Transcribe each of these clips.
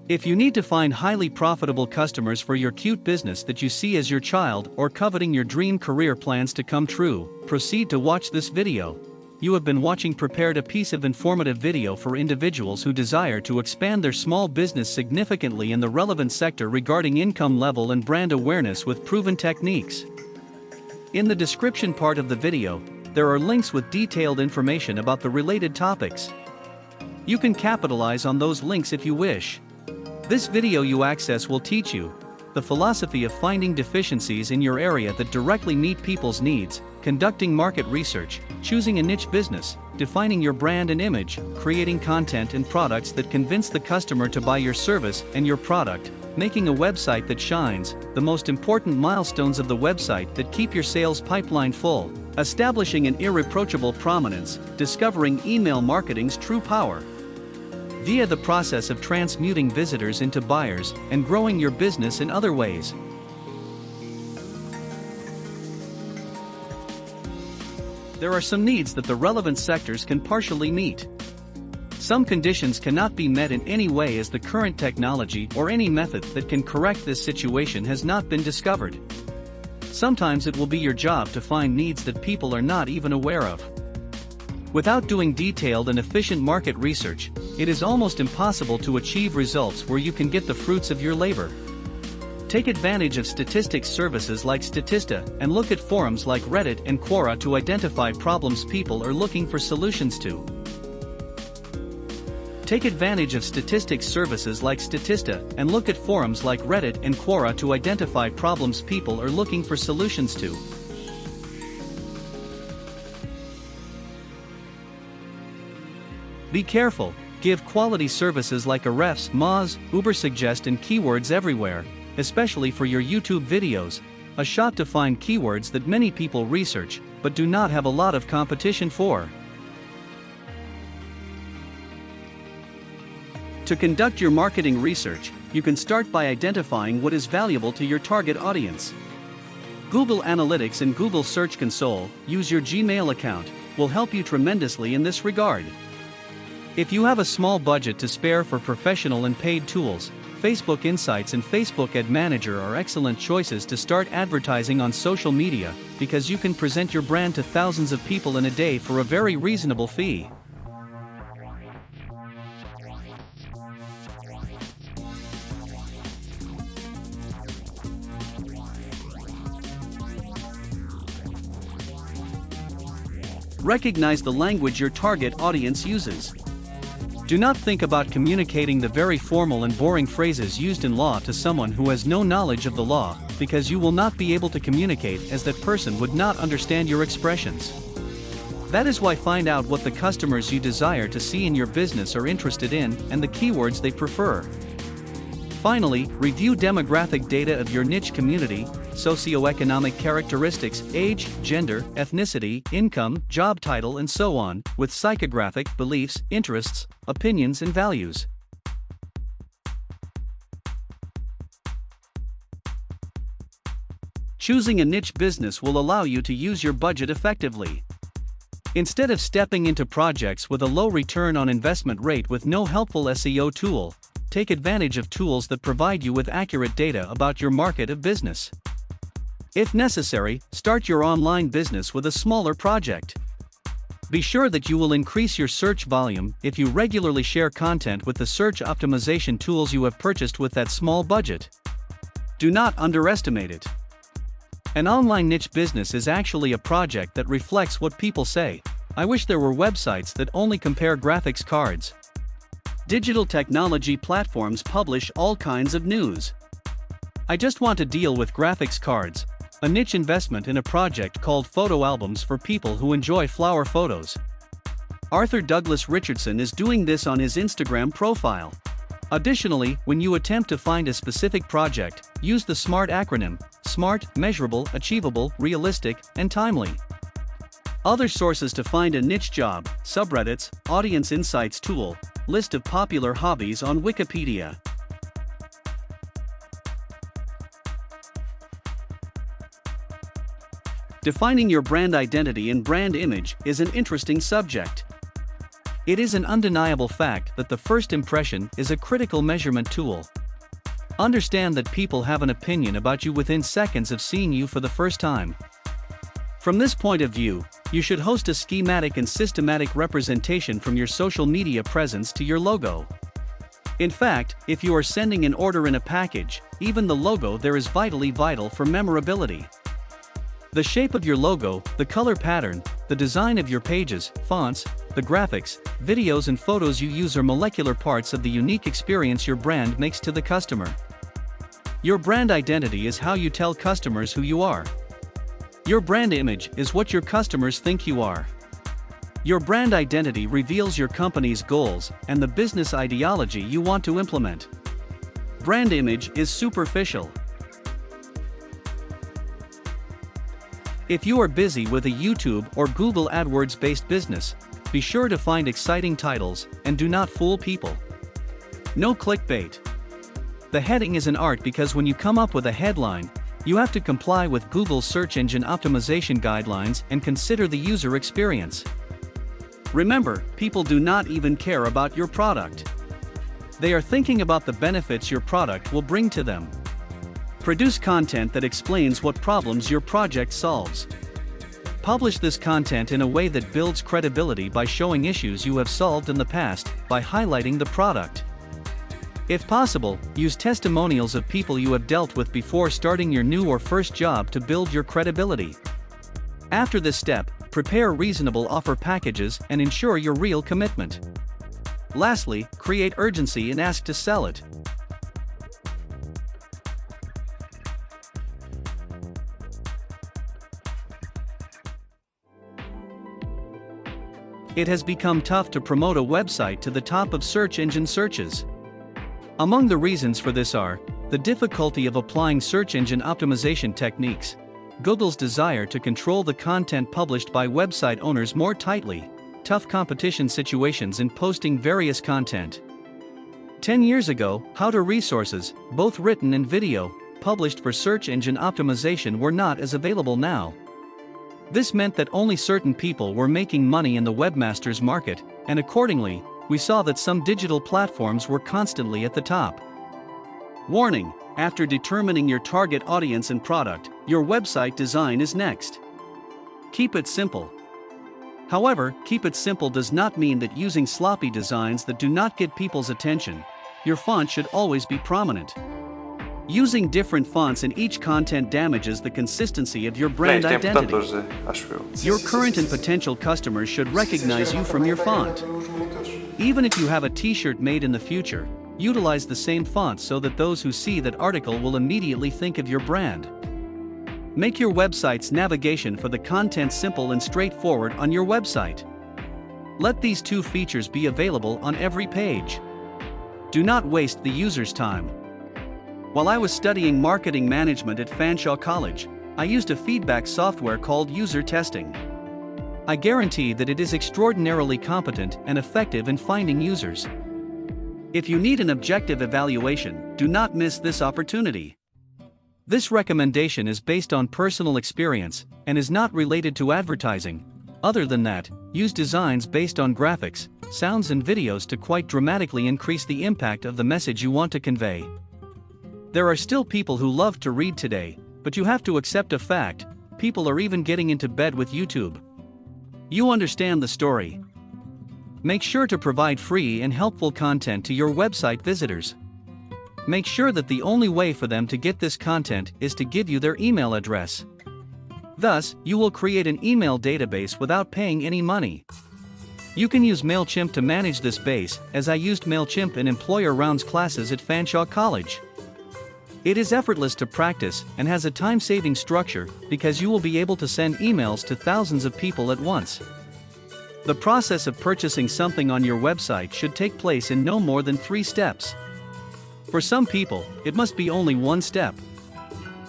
If you need to find highly profitable customers for your cute business that you see as your child or coveting your dream career plans to come true, proceed to watch this video. You have been watching prepared a piece of informative video for individuals who desire to expand their small business significantly in the relevant sector regarding income level and brand awareness with proven techniques. In the description part of the video, there are links with detailed information about the related topics. You can capitalize on those links if you wish. This video you access will teach you the philosophy of finding deficiencies in your area that directly meet people's needs, conducting market research, choosing a niche business, defining your brand and image, creating content and products that convince the customer to buy your service and your product, making a website that shines, the most important milestones of the website that keep your sales pipeline full, establishing an irreproachable prominence, discovering email marketing's true power, via the process of transmuting visitors into buyers and growing your business in other ways. There are some needs that the relevant sectors can partially meet. Some conditions cannot be met in any way as the current technology or any method that can correct this situation has not been discovered. Sometimes it will be your job to find needs that people are not even aware of. Without doing detailed and efficient market research, it is almost impossible to achieve results where you can get the fruits of your labor. Take advantage of statistics services like Statista and look at forums like Reddit and Quora to identify problems people are looking for solutions to. Take advantage of statistics services like Statista and look at forums like Reddit and Quora to identify problems people are looking for solutions to. Be careful, give quality services like Ahrefs, Moz, Ubersuggest and keywords everywhere, especially for your YouTube videos, a shot to find keywords that many people research, but do not have a lot of competition for. To conduct your marketing research, you can start by identifying what is valuable to your target audience. Google Analytics and Google Search Console, use your Gmail account, will help you tremendously in this regard. If you have a small budget to spare for professional and paid tools, Facebook Insights and Facebook Ad Manager are excellent choices to start advertising on social media because you can present your brand to thousands of people in a day for a very reasonable fee. Recognize the language your target audience uses. Do not think about communicating the very formal and boring phrases used in law to someone who has no knowledge of the law, because you will not be able to communicate as that person would not understand your expressions. That is why find out what the customers you desire to see in your business are interested in and the keywords they prefer. Finally, review demographic data of your niche community, socioeconomic characteristics, age, gender, ethnicity, income, job title and so on, with psychographic beliefs, interests, opinions and values. Choosing a niche business will allow you to use your budget effectively. Instead of stepping into projects with a low return on investment rate with no helpful SEO tool, take advantage of tools that provide you with accurate data about your market of business. If necessary, start your online business with a smaller project. Be sure that you will increase your search volume if you regularly share content with the search optimization tools you have purchased with that small budget. Do not underestimate it. An online niche business is actually a project that reflects what people say. I wish there were websites that only compare graphics cards. Digital technology platforms publish all kinds of news. I just want to deal with graphics cards, a niche investment in a project called photo albums for people who enjoy flower photos. Arthur Douglas Richardson is doing this on his Instagram profile. Additionally, when you attempt to find a specific project, use the SMART acronym: smart, measurable, achievable, realistic, and timely. Other sources to find a niche job: subreddits, audience insights tool, list of popular hobbies on Wikipedia. Defining your brand identity and brand image is an interesting subject. It is an undeniable fact that the first impression is a critical measurement tool. Understand that people have an opinion about you within seconds of seeing you for the first time. From this point of view, you should host a schematic and systematic representation from your social media presence to your logo. In fact, if you are sending an order in a package, even the logo there is vital for memorability. The shape of your logo, the color pattern, the design of your pages, fonts, the graphics, videos and photos you use are molecular parts of the unique experience your brand makes to the customer. Your brand identity is how you tell customers who you are. Your brand image is what your customers think you are. Your brand identity reveals your company's goals and the business ideology you want to implement. Brand image is superficial. If you are busy with a YouTube or Google AdWords-based business, be sure to find exciting titles and do not fool people. No clickbait. The heading is an art because when you come up with a headline, you have to comply with Google's search engine optimization guidelines and consider the user experience. Remember, people do not even care about your product. They are thinking about the benefits your product will bring to them. Produce content that explains what problems your project solves. Publish this content in a way that builds credibility by showing issues you have solved in the past, by highlighting the product. If possible, use testimonials of people you have dealt with before starting your new or first job to build your credibility. After this step, prepare reasonable offer packages and ensure your real commitment. Lastly, create urgency and ask to sell it. It has become tough to promote a website to the top of search engine searches. Among the reasons for this are the difficulty of applying search engine optimization techniques, Google's desire to control the content published by website owners more tightly, tough competition situations in posting various content. 10 years ago, how-to resources, both written and video, published for search engine optimization were not as available now. This meant that only certain people were making money in the webmasters market, and accordingly, we saw that some digital platforms were constantly at the top. Warning: after determining your target audience and product, your website design is next. Keep it simple. However, keep it simple does not mean that using sloppy designs that do not get people's attention. Your font should always be prominent. Using different fonts in each content damages the consistency of your brand identity. Your current and potential customers should recognize you from your font. Even if you have a t-shirt made in the future, utilize the same font so that those who see that article will immediately think of your brand. Make your website's navigation for the content simple and straightforward on your website. Let these two features be available on every page. Do not waste the user's time. While I was studying marketing management at Fanshawe College, I used a feedback software called user testing. I guarantee that it is extraordinarily competent and effective in finding users. If you need an objective evaluation, do not miss this opportunity. This recommendation is based on personal experience and is not related to advertising. Other than that, use designs based on graphics, sounds and videos to quite dramatically increase the impact of the message you want to convey. There are still people who love to read today, but you have to accept a fact: people are even getting into bed with YouTube. You understand the story. Make sure to provide free and helpful content to your website visitors. Make sure that the only way for them to get this content is to give you their email address. Thus, you will create an email database without paying any money. You can use MailChimp to manage this base, as I used MailChimp in employer rounds classes at Fanshawe College. It is effortless to practice and has a time-saving structure because you will be able to send emails to thousands of people at once. The process of purchasing something on your website should take place in no more than 3 steps. For some people, it must be only 1 step.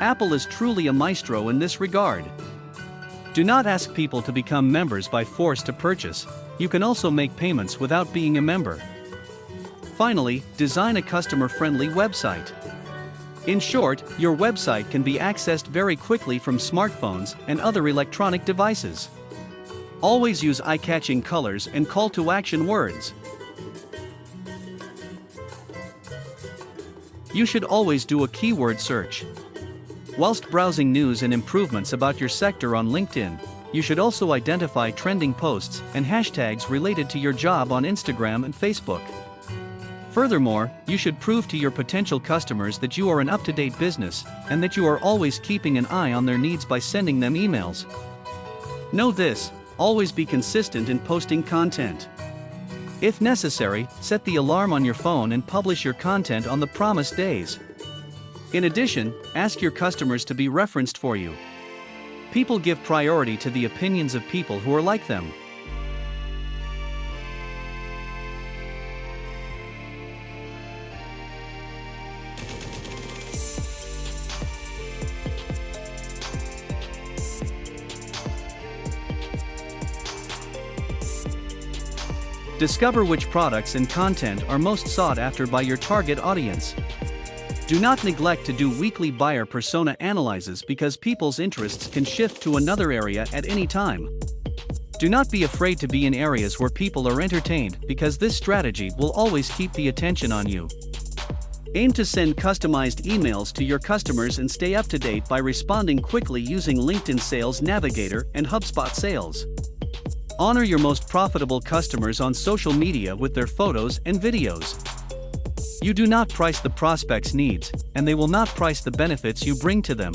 Apple is truly a maestro in this regard. Do not ask people to become members by force to purchase. You can also make payments without being a member. Finally, design a customer-friendly website. In short, your website can be accessed very quickly from smartphones and other electronic devices. Always use eye-catching colors and call-to-action words. You should always do a keyword search. Whilst browsing news and improvements about your sector on LinkedIn, you should also identify trending posts and hashtags related to your job on Instagram and Facebook. Furthermore, you should prove to your potential customers that you are an up-to-date business and that you are always keeping an eye on their needs by sending them emails. Know this: always be consistent in posting content. If necessary, set the alarm on your phone and publish your content on the promised days. In addition, ask your customers to be referenced for you. People give priority to the opinions of people who are like them. Discover which products and content are most sought after by your target audience. Do not neglect to do weekly buyer persona analyses because people's interests can shift to another area at any time. Do not be afraid to be in areas where people are entertained because this strategy will always keep the attention on you. Aim to send customized emails to your customers and stay up to date by responding quickly using LinkedIn Sales Navigator and HubSpot Sales. Honor your most profitable customers on social media with their photos and videos. You do not price the prospect's needs, and they will not price the benefits you bring to them.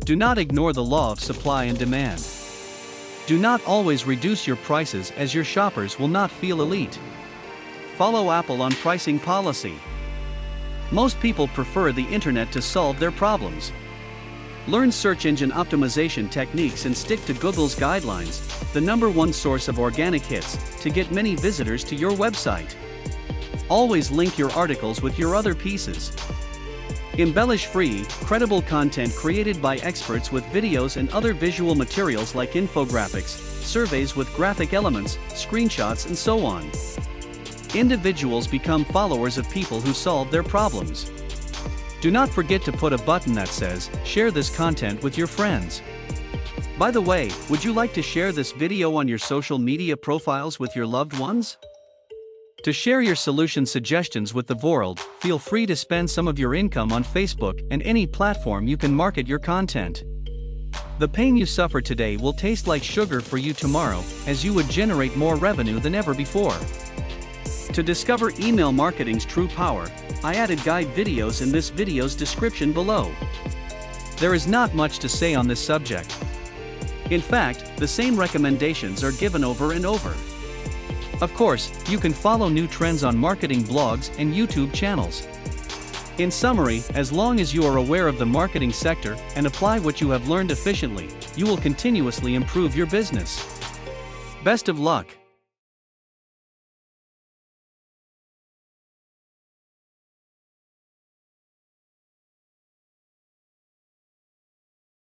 Do not ignore the law of supply and demand. Do not always reduce your prices as your shoppers will not feel elite. Follow Apple on pricing policy. Most people prefer the internet to solve their problems. Learn search engine optimization techniques and stick to Google's guidelines, the #1 source of organic hits, to get many visitors to your website. Always link your articles with your other pieces. Embellish free, credible content created by experts with videos and other visual materials like infographics, surveys with graphic elements, screenshots, and so on. Individuals become followers of people who solve their problems. Do not forget to put a button that says, "Share this content with your friends." By the way, would you like to share this video on your social media profiles with your loved ones? To share your solution suggestions with the world, feel free to spend some of your income on Facebook and any platform you can market your content. The pain you suffer today will taste like sugar for you tomorrow, as you would generate more revenue than ever before. To discover email marketing's true power, I added guide videos in this video's description below. There is not much to say on this subject. In fact, the same recommendations are given over and over. Of course, you can follow new trends on marketing blogs and YouTube channels. In summary, as long as you are aware of the marketing sector and apply what you have learned efficiently, you will continuously improve your business. Best of luck.